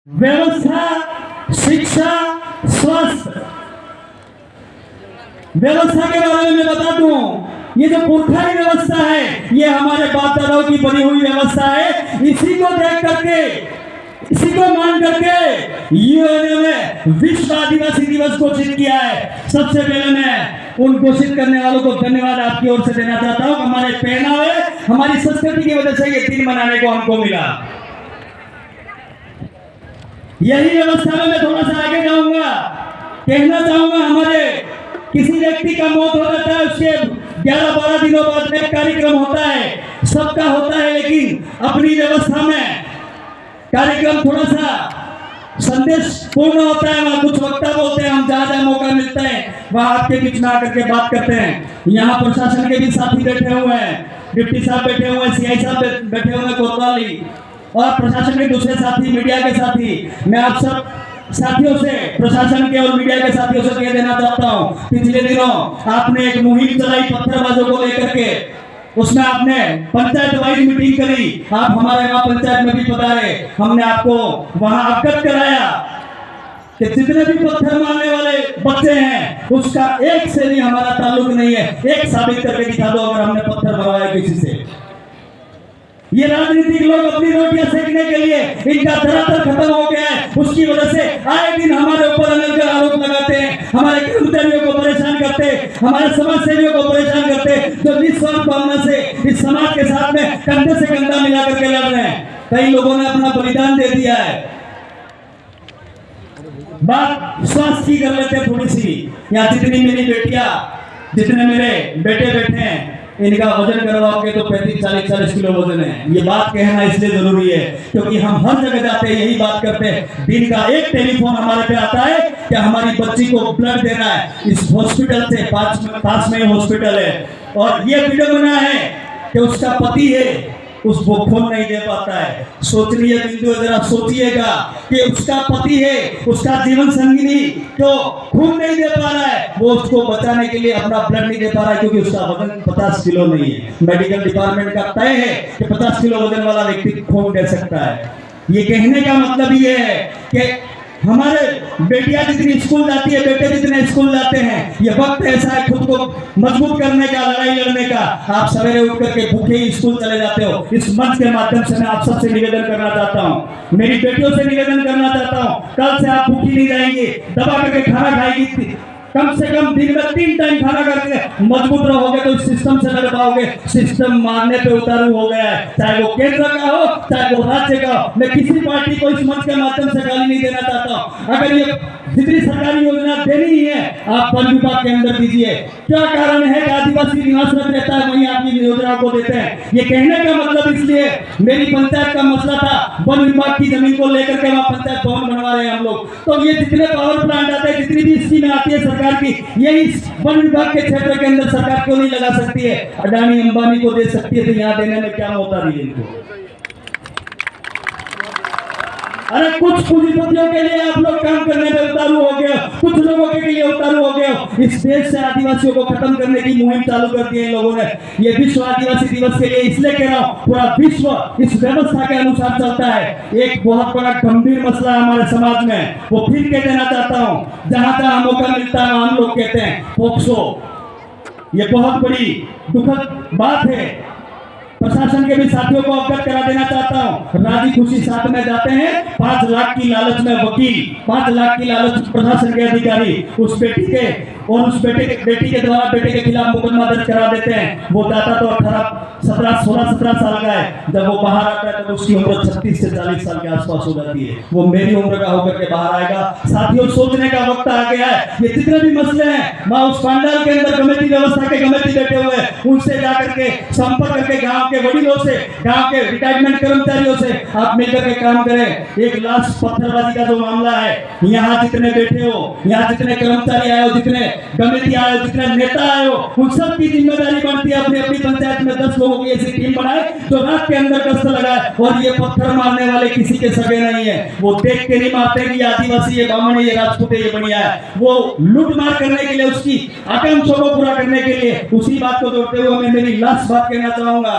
व्यवस्था, शिक्षा, स्वास्थ्य। व्यवस्था के बारे में मैं बता दूं, ये जो पुरखाई व्यवस्था है, ये हमारे बाप दादाओं की बनी हुई व्यवस्था है। इसी को देख करके, इसी को मान करके यूएनओ ने विश्व आदिवासी दिवस घोषित किया है। सबसे पहले मैं उन घोषित करने वालों को धन्यवाद आपकी ओर से देना चाहता हूं। हमारे पहनावे, हमारी संस्कृति की वजह से ये दिन मनाने को हमको मिला। यही व्यवस्था में मैं थोड़ा सा आगे जाऊंगा। कहना चाहूंगा, हमारे किसी व्यक्ति का मौत हो जाता है, उसके 11-12 दिनों बाद में कार्यक्रम होता है, सबका होता है, लेकिन अपनी व्यवस्था में कार्यक्रम थोड़ा सा संदेश पूर्ण होता है। वहां कुछ वक्ता बोलते हैं, हम जहां जहां मौका मिलता है वहां आपके बीच में आकर के बात करते हैं। यहाँ प्रशासन के भी साथी बैठे हुए हैं, डिप्टी साहब बैठे हुए हैं, सीआई साहब बैठे हुए हैं कोतवाली, और प्रशासन के दूसरे साथी, मीडिया के साथी। मैं आप सब साथियों से, प्रशासन के और मीडिया के साथियों से कह देना चाहता हूं, पिछले दिनों आपने एक मुहिम चलाई पत्थरबाजों को लेकर के, उसमें आपने पंचायत वाइज मीटिंग करी। आप हमारे वहां पंचायत में भी पधारे, हमने आपको वहां अवगत कराया कि जितने भी पत्थर मारने वाले बच्चे हैं, उसका एक से भी हमारा ताल्लुक नहीं है। एक साबित करके दिखा दो अगर हमने पत्थर मरवाया किसी से। ये राजनीतिक लोग अपनी रोटियां सेकने के लिए, इनका धरातल खत्म हो गया है। उसकी वजह से आए दिन हमारे ऊपर अनर्गल आरोप लगाते हैं, हमारे कर्मचारियों को परेशान करते हैं, हमारे समाज सेवियों को परेशान करते हैं, जो निस्वार्थ भावना से इस समाज के साथ में कंधे से कंधा मिला करके लड़ रहे हैं। कई लोगों ने अपना बलिदान दे दिया है। बात स्वास्थ्य की कर लेते हैं थोड़ी सी। यहाँ जितनी मेरी बेटियां, जितने मेरे बेटे बैठे हैं, इनका वजन करवाओगे तो 35-40 किलो वजन है। ये बात कहना इसलिए जरूरी है क्योंकि हम हर जगह जाते हैं, यही बात करते हैं। दिन का एक टेलीफोन हमारे पे आता है कि हमारी बच्ची को ब्लड देना है इस हॉस्पिटल से, पास में हॉस्पिटल है, और ये विडंबना है कि उसका पति है, उसको खून नहीं दे पाता है। सोचनीय बिंदु जरा सोचिएगा कि उसका पति है, उसका जीवन संगिनी जो खून नहीं दे पा रहा है, वो उसको बचाने के लिए अपना ब्लड नहीं दे पा रहा है क्योंकि उसका वजन 50 किलो नहीं है। मेडिकल डिपार्टमेंट का तय है कि 50 किलो वजन वाला व्यक्ति खून दे सकता है। ये कहने का मतलब ये है कि हमारे बेटियां जितनी स्कूल जाती है, बेटे जितने स्कूल जाते हैं, ये वक्त ऐसा है खुद को मजबूत करने का, लड़ाई लड़ने का। आप सवेरे उठ करके भूखे ही स्कूल चले जाते हो। इस मंच के माध्यम से मैं आप सबसे निवेदन करना चाहता हूँ, मेरी बेटियों से निवेदन करना चाहता हूँ, कल से आप भूखी नहीं जाएंगी, दबा करके खाना खाएगी। कम से कम दिन में 3 टाइम खाना करके मजबूत रहोगे तो इस सिस्टम से लड़ पाओगे। सिस्टम मारने पे उतारू हो गया है, चाहे वो केंद्र का हो, चाहे वो राज्य का हो। मैं किसी पार्टी को इस मंच के माध्यम से गाली नहीं देना चाहता हूं। अगर ये जितनी सरकारी योजना देनी ही है, आप वन विभाग के अंदर दीजिए। क्या कारण है कि आदिवासी निवासरत रहता है वहीं आप इन योजनाओं को देते हैं? ये कहने का मतलब इसलिए, मेरी पंचायत का मसला था, वन विभाग की जमीन को लेकर के वहां पंचायत भवन बनवा रहे हैं हम लोग। तो ये जितने पावर प्लांट आते हैं, जितनी भी स्कीम आती है सरकार की, यही वन विभाग के क्षेत्र के अंदर सरकार क्यों नहीं लगा सकती है? अडानी अंबानी को दे सकती है, तो यहाँ देने में क्या मौत आ रही है इनको? अरे कुछ पूंजीपतियों के लिए आप लोग काम करने में उतारू हो गए, कुछ लोगों के लिए उतारू हो गए। इस देश से आदिवासियों को खत्म करने की मुहिम चालू कर दी है इन लोगों ने। ये विश्व आदिवासी दिवस के लिए इसलिए कह रहा हूं, पूरा विश्व इस व्यवस्था के अनुसार चलता है। एक बहुत बड़ा गंभीर मसला है हमारे समाज में, वो फिर कह देना चाहता हूं, जहां जहां मौका मिलता है हम लोग कहते हैं पोक्सो। ये बहुत बड़ी दुखद बात है। प्रशासन के भी साथियों को अवगत करा देना चाहता हूं, राजी खुशी साथ में जाते हैं। 5 लाख की लालच में वकील, 5 लाख की लालच प्रशासन के अधिकारी उस बेटी के और उस बेटी के द्वारा बेटे के खिलाफ मुकदमा दर्ज करा देते हैं। वो जाता तो 16-17 साल का है, जब वो बाहर आता है तो उसकी उम्र 36 से 40 साल के आसपास हो जाती है। वो मेरी उम्र का होकर के बाहर आएगा। साथियों, सोचने का वक्त आ गया है। ये जितने भी मसले हैं, वहां उस पंडाल के अंदर कमेटी व्यवस्था के कमेटी बैठे हुए हैं, उनसे जाकर के संपर्क करके गांव के वडीलों से, गांव के रिटायरमेंट कर्मचारियों से आप मिलकर के काम करें। एक लास्ट पत्थरबाजी का जो मामला है, यहाँ जितने बैठे हो, यहाँ जितने कर्मचारी आए हो, जितने कमेटी आए हो, जितने नेता आए हो, उन सब की जिम्मेदारी बनती है अपनी अपनी पंचायत में 10 लोगों की ऐसी टीम बनाए जो रात के अंदर गश्त लगाए। और ये पत्थर मारने वाले किसी के सगे नहीं है, वो देख के नहीं मारते कि ये आदिवासी, ये ब्राह्मण है, ये राजपूत है, ये बनिया है। वो लूट मार करने के लिए, उसकी आकांक्षाओं को पूरा करने के लिए, उसी बात को जोड़ते हुए मैं मेरी लास्ट बात कहना चाहूंगा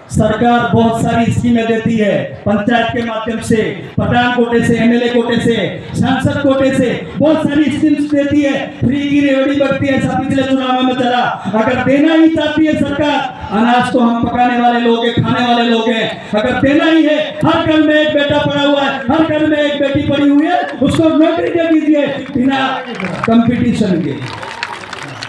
सरकार बहुत सारी स्कीमें देती है, पंचायत के माध्यम से, प्रधान कोटे से, एमएलए कोटे से, सांसद कोटे से बहुत सारी स्कीम्स देती है। फ्री की रेवड़ी बढ़ती है, सब पिछले चुनाव में चला। अगर देना ही चाहती है सरकार, अनाज तो हम पकाने वाले लोग हैं, खाने वाले लोग हैं, अगर देना ही है, हर घर में एक बेटा पड़ा हुआ है, हर घर में एक बेटी पड़ी हुई है, उसको नौकरी दे दीजिए बिना कंपटीशन के।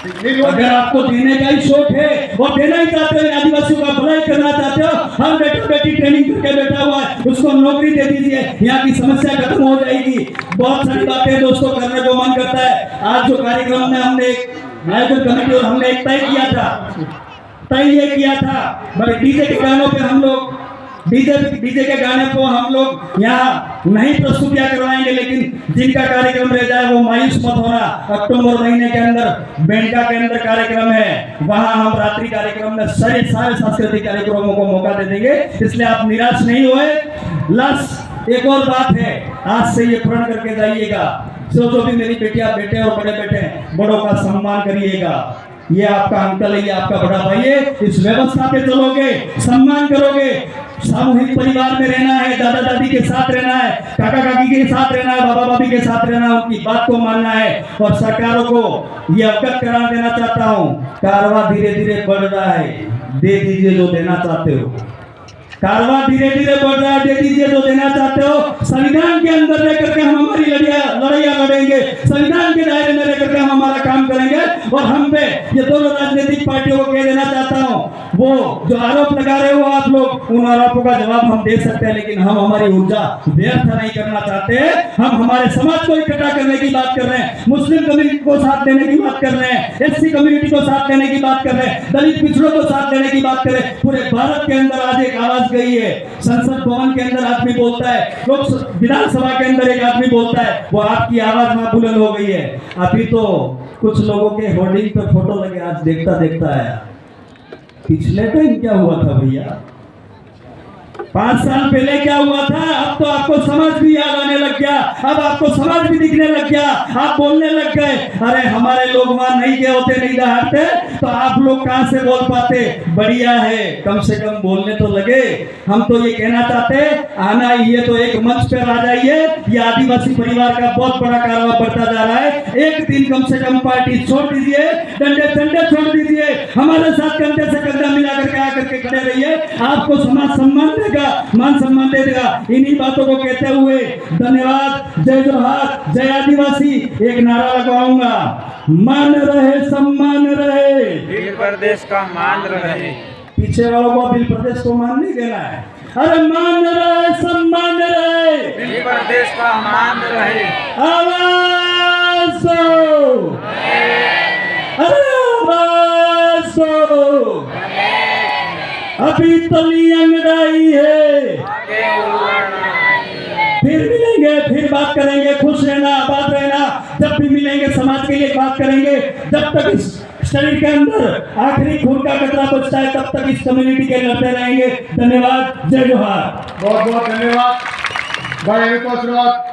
अगर आपको देने का ही शौक है और देना ही चाहते हो, आदिवासियों का भलाई करना चाहते हो, हर बेटा बेटी ट्रेनिंग करके बैठा हुआ है, उसको नौकरी दे दीजिए, यहाँ की समस्या खत्म हो जाएगी। बहुत सारी बातें दोस्तों करने को मन करता है। आज जो कार्यक्रम में हमने एक आयोजन कमेटी और हमने एक तय ये किया था, मगर डीजे के गानों पे हम लोग डीजे के गाने को हम लोग यहाँ नहीं प्रस्तुतियां करवाएंगे, लेकिन जिनका कार्यक्रम रह जाए वो मायूस मत होना। अक्टूबर महीने के अंदर बैंका के अंदर कार्यक्रम है, वहां हम रात्रि कार्यक्रम में सारे सांस्कृतिक कार्यक्रमों को मौका दे देंगे, इसलिए आप निराश नहीं हुए। लास्ट एक और बात है, आज से ये प्रण करके जाइएगा, जो भी मेरी बेटियां बेटे और बड़े बेटे बड़ों का सम्मान करिएगा। ये आपका अंकल है, ये आपका बड़ा भाई है, इस व्यवस्था पे चलोगे, सम्मान करोगे, सामूहिक परिवार में रहना है, दादा दादी के साथ रहना है, काका काकी के साथ रहना है, बाबा बाबी के साथ रहना है, उनकी बात को मानना है। और सरकारों को ये अवगत करा देना चाहता हूँ, कारवा धीरे धीरे बढ़ रहा है, दे दीजिए जो देना चाहते हो। कारवा धीरे धीरे बढ़ रहा है, दे दीजिए जो देना चाहते हो। संविधान के अंदर रह करके हम हमारी लड़ाइयाँ लड़ेंगे, संविधान के दायरे में रह करके हम हमारा काम करेंगे। और हम पे ये दोनों राजनीतिक पार्टियों को कह देना चाहता हूँ, वो जो आरोप लगा रहे हो आप लोग, उन आरोपों का जवाब हम दे सकते हैं, लेकिन हम हमारी ऊर्जा व्यर्थ नहीं करना चाहते। हम हमारे समाज को इकट्ठा करने की बात कर रहे हैं, मुस्लिम कम्युनिटी को साथ देने की बात कर रहे हैं, एससी कम्युनिटी को साथ देने की बात कर रहे हैं, दलित पिछड़ों को साथ देने की बात कर रहे हैं। पूरे भारत के अंदर आज एक आवाज गई है, संसद भवन के अंदर आदमी बोलता है, लोक विधानसभा के अंदर एक आदमी बोलता है, वो आपकी आवाज वहां बुलंद हो गई है। अभी तो कुछ लोगों के होर्डिंग पे फोटो लगे, आज देखता देखता है, पिछले टाइम क्या हुआ था भैया, 5 साल पहले क्या हुआ था, अब तो आपको समझ भी याद आने लग गया, अब आपको समझ भी दिखने लग गया, आप बोलने लग गए। अरे हमारे लोग वहां नहीं गए होते, नहीं दहाड़ते, तो आप लोग कहां से बोल पाते। बढ़िया है, कम से कम बोलने तो लगे। हम तो ये कहना चाहते, आना ये तो एक मंच पे आ जाइए, ये आदिवासी परिवार का बहुत बड़ा कारवा बढ़ता जा रहा है। एक दिन कम से कम पार्टी छोड़ दीजिए, डंडे छोड़ दीजिए, हमारे साथ कंधे से कंधा मिला करके आकर के खड़े रहिए, आपको समाज सम्मान देगा, मान सम्मान दे देगा। इन्हीं बातों को कहते हुए धन्यवाद, जय जोहार, जय आदिवासी। एक नारा लगवाऊंगा, मान रहे सम्मान रहे, भील प्रदेश का मान रहे। पीछे वालों को भील प्रदेश को मान नहीं देना है। अरे मान रहे सम्मान रहे, भील प्रदेश का मान रहे। आवाज दो, अरे आवाज दो, अभी तली अंगड़ाई है, फिर मिलेंगे, फिर बात करेंगे। खुश रहना, आबाद रहना, जब भी मिलेंगे समाज के लिए बात करेंगे। जब तक इस शरीर के अंदर आखिरी खून का कतरा बचता है, तब तक इस कम्युनिटी के लड़ते रहेंगे। धन्यवाद, जय जोहार। बहुत बहुत धन्यवाद भाई, आशीर्वाद।